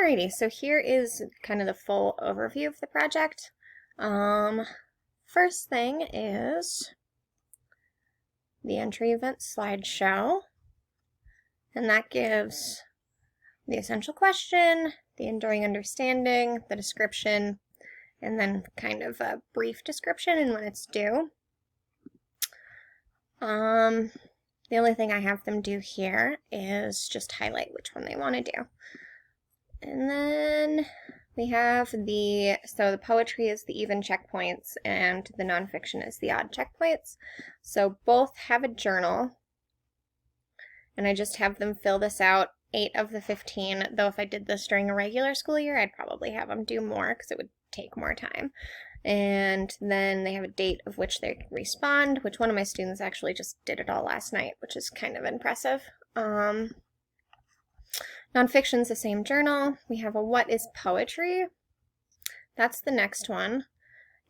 Alrighty, so here is kind of the full overview of the project. First thing is the entry event slideshow, and that gives the essential question, the enduring understanding, the description, and then kind of a brief description and when it's due. The only thing I have them do here is just highlight which one they want to do. And then we have the poetry is the even checkpoints and the nonfiction is the odd checkpoints. So both have a journal, and I just have them fill this out 8 of the 15, though if I did this during a regular school year, I'd probably have them do more because it would take more time. And then they have a date of which they respond, which one of my students actually just did it all last night, which is kind of impressive. Nonfiction's the same journal. We have a what is poetry. That's the next one.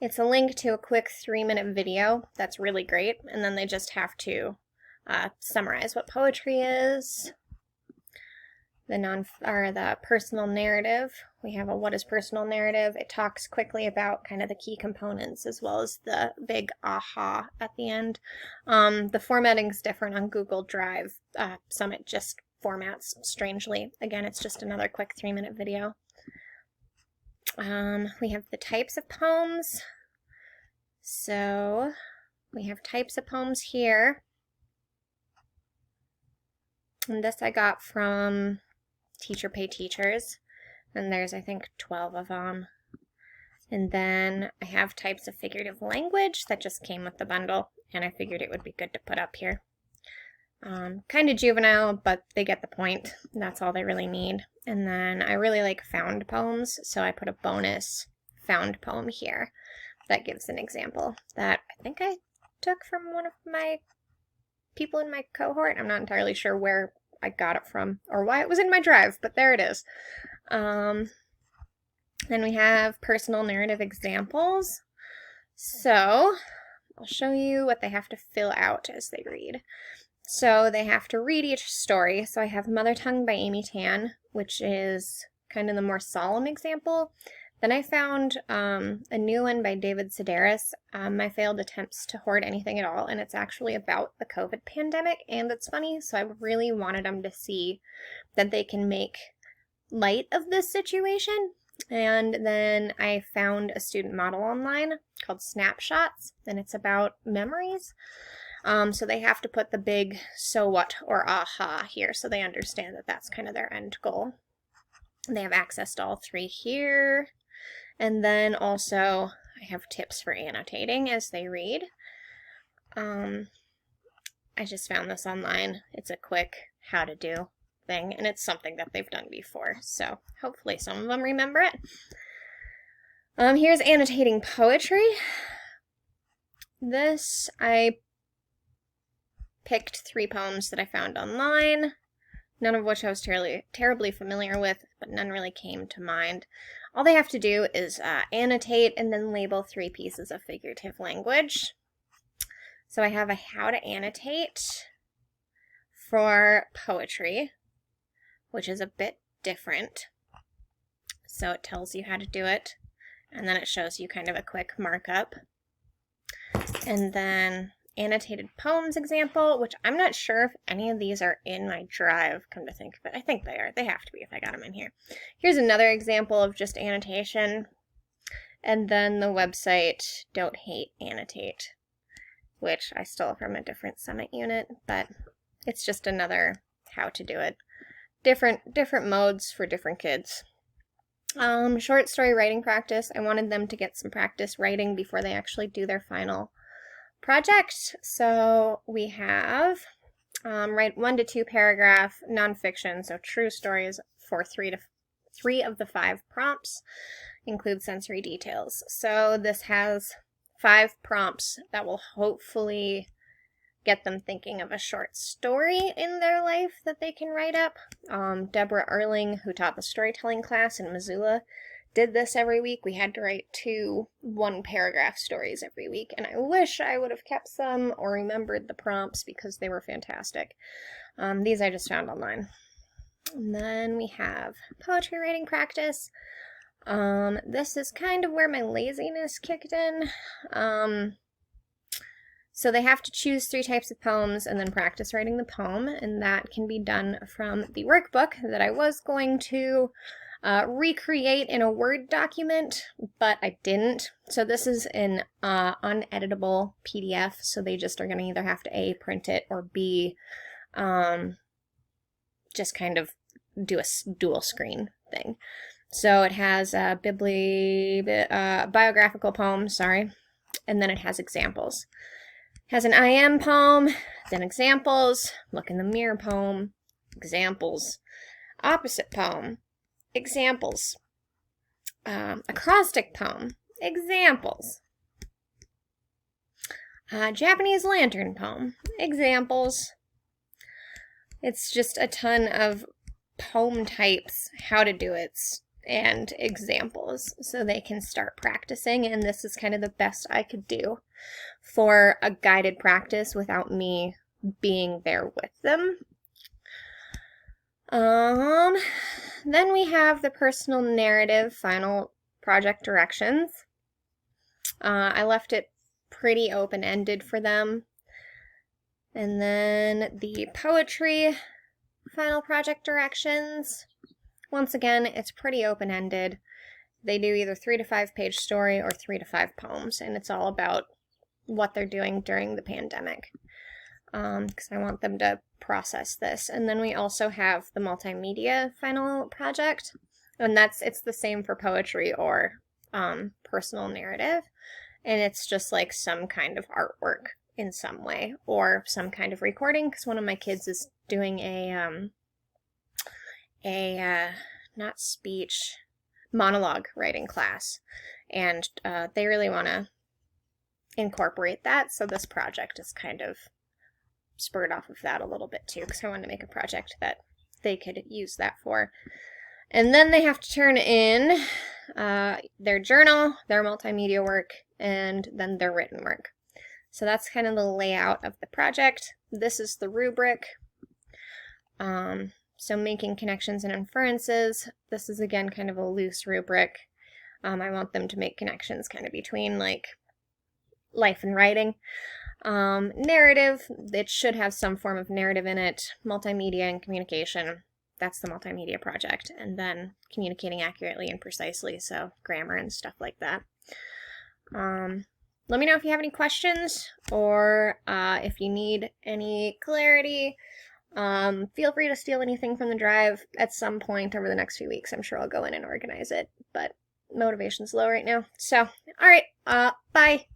It's a link to a quick 3-minute video. That's really great. And then they just have to summarize what poetry is. The personal narrative. We have a what is personal narrative. It talks quickly about kind of the key components as well as the big aha at the end. The formatting's different on Google Drive. Summit just formats strangely. Again, it's just another quick 3-minute video. We have the types of poems. So we have types of poems here. And this I got from Teacher Pay Teachers. And there's, I think, 12 of them. And then I have types of figurative language that just came with the bundle. And I figured it would be good to put up here. Kind of juvenile, but they get the point. That's all they really need. And then I really like found poems, so I put a bonus found poem here that gives an example that I think I took from one of my people in my cohort. I'm not entirely sure where I got it from or why it was in my drive, but there it is. Then we have personal narrative examples. So I'll show you what they have to fill out as they read. So they have to read each story. So I have Mother Tongue by Amy Tan, which is kind of the more solemn example. Then I found a new one by David Sedaris, My Failed Attempts to Hoard Anything at All, and it's actually about the COVID pandemic, and it's funny, so I really wanted them to see that they can make light of this situation. And then I found a student model online called Snapshots, and it's about memories. So they have to put the big so what or aha here so they understand that that's kind of their end goal. They have access to all 3 here. And then also I have tips for annotating as they read. I just found this online. It's a quick how to do thing, and it's something that they've done before. So hopefully some of them remember it. Here's annotating poetry. This, I picked 3 poems that I found online, none of which I was terribly familiar with, but none really came to mind. All they have to do is annotate and then label 3 pieces of figurative language. So I have a how to annotate for poetry, which is a bit different. So it tells you how to do it, and then it shows you kind of a quick markup. And then annotated poems example, which I'm not sure if any of these are in my drive, come to think of it. I think they are. They have to be if I got them in here. Here's another example of just annotation. And then the website Don't Hate Annotate, which I stole from a different Summit unit, but it's just another how to do it. Different modes for different kids. Short story writing practice. I wanted them to get some practice writing before they actually do their final project. So we have write 1 to 2 paragraph nonfiction, so true stories for 3 of the 5 prompts, include sensory details. So this has 5 prompts that will hopefully get them thinking of a short story in their life that they can write up. Deborah Erling, who taught the storytelling class in Missoula, did this every week. We had to write 2 1-paragraph stories every week, and I wish I would have kept some or remembered the prompts because they were fantastic. These I just found online. And then we have poetry writing practice. This is kind of where my laziness kicked in. So they have to choose 3 types of poems and then practice writing the poem, and that can be done from the workbook that I was going to recreate in a Word document, but I didn't. So this is an uneditable PDF, so they just are going to either have to A, print it, or B, just kind of do a dual screen thing. So it has a biographical poem, and then it has examples. It has an I am poem, then examples, look in the mirror poem, examples, opposite poem, examples, acrostic poem, examples, Japanese lantern poem, examples. It's just a ton of poem types, how to do it, and examples, so they can start practicing, and this is kind of the best I could do for a guided practice without me being there with them. Then we have the personal narrative final project directions. I left it pretty open-ended for them. And then the poetry final project directions. Once again, it's pretty open-ended. They do either 3 to 5 page story or 3 to 5 poems, and it's all about what they're doing during the pandemic, because I want them to process this. And then we also have the multimedia final project, and it's the same for poetry or personal narrative, and it's just like some kind of artwork in some way or some kind of recording, because one of my kids is doing a not speech, monologue writing class, and they really want to incorporate that, so this project is kind of spurred off of that a little bit too, because I wanted to make a project that they could use that for. And then they have to turn in their journal, their multimedia work, and then their written work. So that's kind of the layout of the project. This is the rubric. So making connections and inferences. This is again kind of a loose rubric. I want them to make connections kind of between like life and writing. Narrative, it should have some form of narrative in it. Multimedia and communication, that's the multimedia project. And then communicating accurately and precisely, so grammar and stuff like that. Let me know if you have any questions, or if you need any clarity. Feel free to steal anything from the drive at some point over the next few weeks. I'm sure I'll go in and organize it, but motivation's low right now. So, alright, bye!